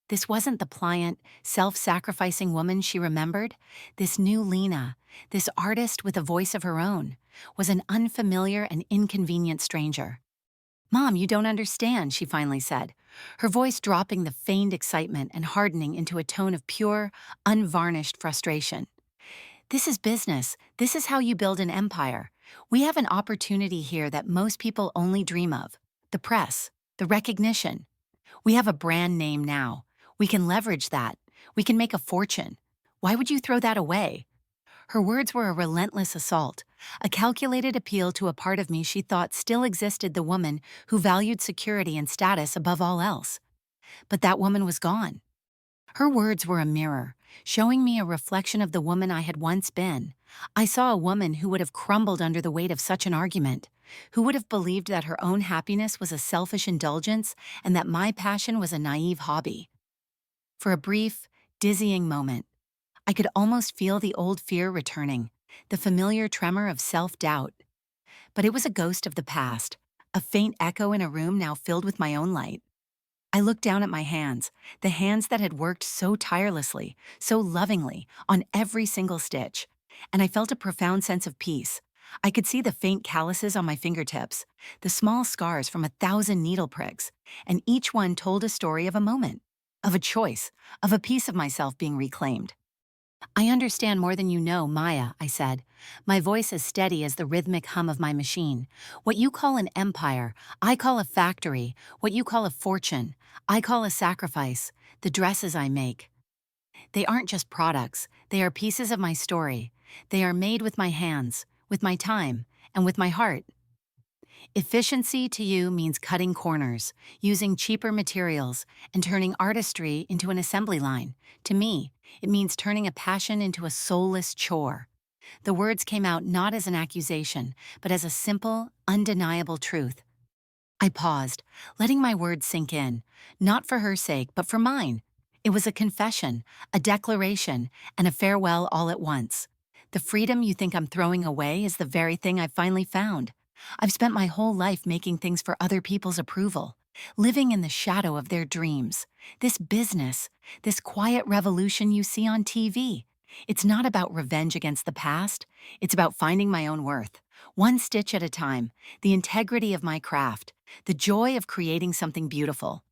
This wasn't the pliant, self-sacrificing woman she remembered. This new Lena, this artist with a voice of her own, was an unfamiliar and inconvenient stranger. "Mom, you don't understand," she finally said, her voice dropping the feigned excitement and hardening into a tone of pure, unvarnished frustration. "This is business. This is how you build an empire. We have an opportunity here that most people only dream of: the press, the recognition. We have a brand name now. We can leverage that. We can make a fortune. Why would you throw that away?" Her words were a relentless assault, a calculated appeal to a part of me she thought still existed, the woman who valued security and status above all else. But that woman was gone. Her words were a mirror, showing me a reflection of the woman I had once been. I saw a woman who would have crumbled under the weight of such an argument, who would have believed that her own happiness was a selfish indulgence and that my passion was a naive hobby. For a brief, dizzying moment, I could almost feel the old fear returning, the familiar tremor of self-doubt. But it was a ghost of the past, a faint echo in a room now filled with my own light. I looked down at my hands, the hands that had worked so tirelessly, so lovingly, on every single stitch, and I felt a profound sense of peace. I could see the faint calluses on my fingertips, the small scars from 1,000 needle pricks, and each one told a story of a moment, of a choice, of a piece of myself being reclaimed. "I understand more than you know, Maya," I said, my voice as steady as the rhythmic hum of my machine. "What you call an empire, I call a factory. What you call a fortune, I call a sacrifice. The dresses I make, they aren't just products, they are pieces of my story. They are made with my hands, with my time, and with my heart. Efficiency to you means cutting corners, using cheaper materials, and turning artistry into an assembly line. To me, it means turning a passion into a soulless chore." The words came out not as an accusation, but as a simple, undeniable truth. I paused, letting my words sink in, not for her sake, but for mine. It was a confession, a declaration, and a farewell all at once. The freedom you think I'm throwing away is the very thing I've finally found. I've spent my whole life making things for other people's approval, living in the shadow of their dreams. This business, this quiet revolution you see on TV, it's not about revenge against the past. It's about finding my own worth, one stitch at a time, the integrity of my craft, the joy of creating something beautiful.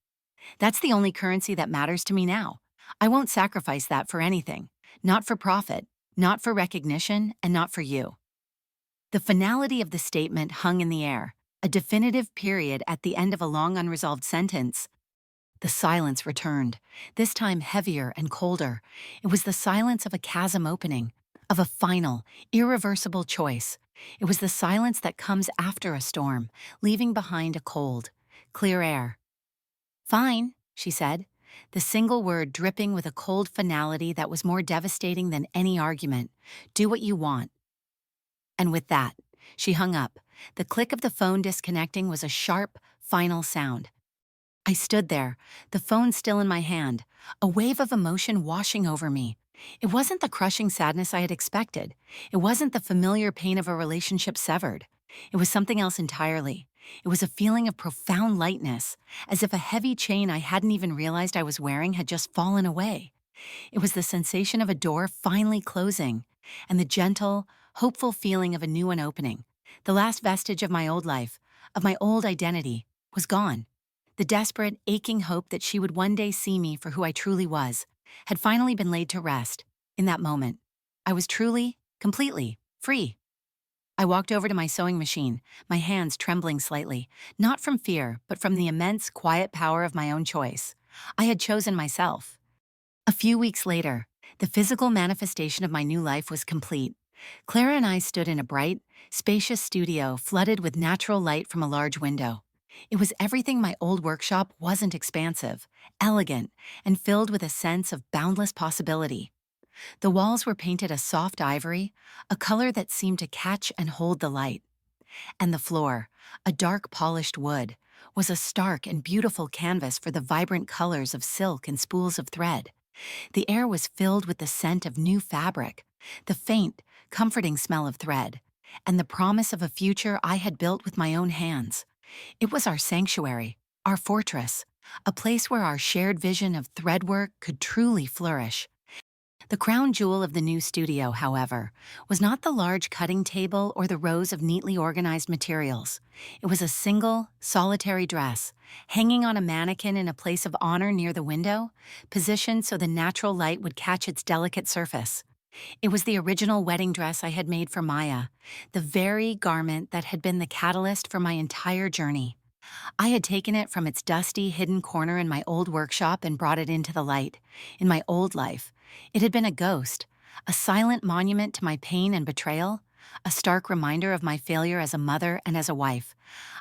That's the only currency that matters to me now. I won't sacrifice that for anything, not for profit, not for recognition, and not for you. The finality of the statement hung in the air, a definitive period at the end of a long unresolved sentence. The silence returned, this time heavier and colder. It was the silence of a chasm opening, of a final, irreversible choice. It was the silence that comes after a storm, leaving behind a cold, clear air. "Fine," she said, the single word dripping with a cold finality that was more devastating than any argument. "Do what you want." And with that, she hung up. The click of the phone disconnecting was a sharp, final sound. I stood there, the phone still in my hand, a wave of emotion washing over me. It wasn't the crushing sadness I had expected. It wasn't the familiar pain of a relationship severed. It was something else entirely. It was a feeling of profound lightness, as if a heavy chain I hadn't even realized I was wearing had just fallen away. It was the sensation of a door finally closing, and the gentle, hopeful feeling of a new one opening. The last vestige of my old life, of my old identity, was gone. The desperate, aching hope that she would one day see me for who I truly was had finally been laid to rest. In that moment, I was truly, completely free. I walked over to my sewing machine, my hands trembling slightly, not from fear, but from the immense, quiet power of my own choice. I had chosen myself. A few weeks later, the physical manifestation of my new life was complete. Clara and I stood in a bright, spacious studio flooded with natural light from a large window. It was everything my old workshop wasn't: expansive, elegant, and filled with a sense of boundless possibility. The walls were painted a soft ivory, a color that seemed to catch and hold the light. And the floor, a dark polished wood, was a stark and beautiful canvas for the vibrant colors of silk and spools of thread. The air was filled with the scent of new fabric, the faint, comforting smell of thread, and the promise of a future I had built with my own hands. It was our sanctuary, our fortress, a place where our shared vision of threadwork could truly flourish. The crown jewel of the new studio, however, was not the large cutting table or the rows of neatly organized materials. It was a single, solitary dress, hanging on a mannequin in a place of honor near the window, positioned so the natural light would catch its delicate surface. It was the original wedding dress I had made for Maya, the very garment that had been the catalyst for my entire journey. I had taken it from its dusty, hidden corner in my old workshop and brought it into the light. In my old life, it had been a ghost, a silent monument to my pain and betrayal, a stark reminder of my failure as a mother and as a wife.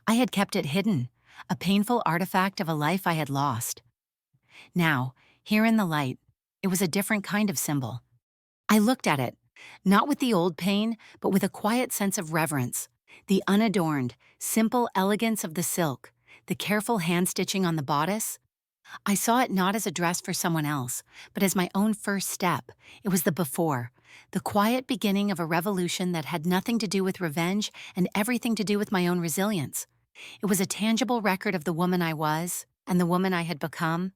I had kept it hidden, a painful artifact of a life I had lost. Now, here in the light, it was a different kind of symbol. I looked at it, not with the old pain, but with a quiet sense of reverence. The unadorned, simple elegance of the silk, the careful hand-stitching on the bodice. I saw it not as a dress for someone else, but as my own first step. It was the before, the quiet beginning of a revolution that had nothing to do with revenge and everything to do with my own resilience. It was a tangible record of the woman I was and the woman I had become.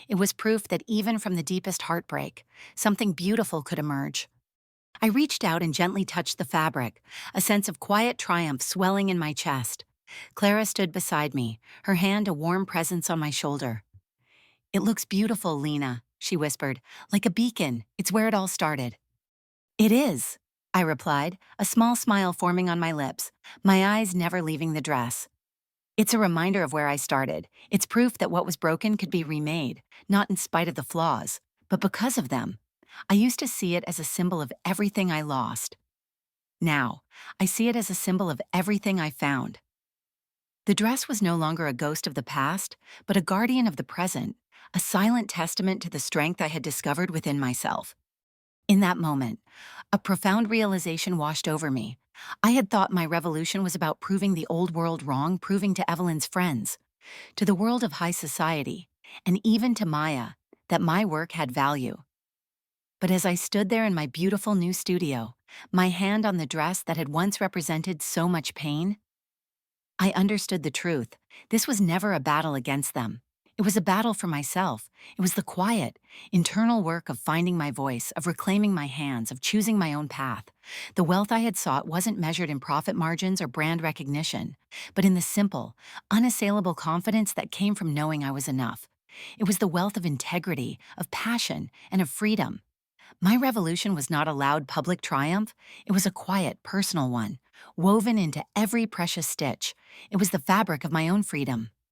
It was proof that even from the deepest heartbreak, something beautiful could emerge. I reached out and gently touched the fabric, a sense of quiet triumph swelling in my chest. Clara stood beside me, her hand a warm presence on my shoulder. "It looks beautiful, Lena," she whispered, "like a beacon. It's where it all started." "It is," I replied, a small smile forming on my lips, my eyes never leaving the dress. "It's a reminder of where I started. It's proof that what was broken could be remade, not in spite of the flaws, but because of them. I used to see it as a symbol of everything I lost. Now, I see it as a symbol of everything I found." The dress was no longer a ghost of the past, but a guardian of the present, a silent testament to the strength I had discovered within myself. In that moment, a profound realization washed over me. I had thought my revolution was about proving the old world wrong, proving to Evelyn's friends, to the world of high society, and even to Maya, that my work had value. But as I stood there in my beautiful new studio, my hand on the dress that had once represented so much pain, I understood the truth. This was never a battle against them. It was a battle for myself. It was the quiet, internal work of finding my voice, of reclaiming my hands, of choosing my own path. The wealth I had sought wasn't measured in profit margins or brand recognition, but in the simple, unassailable confidence that came from knowing I was enough. It was the wealth of integrity, of passion, and of freedom. My revolution was not a loud public triumph. It was a quiet, personal one, woven into every precious stitch. It was the fabric of my own freedom.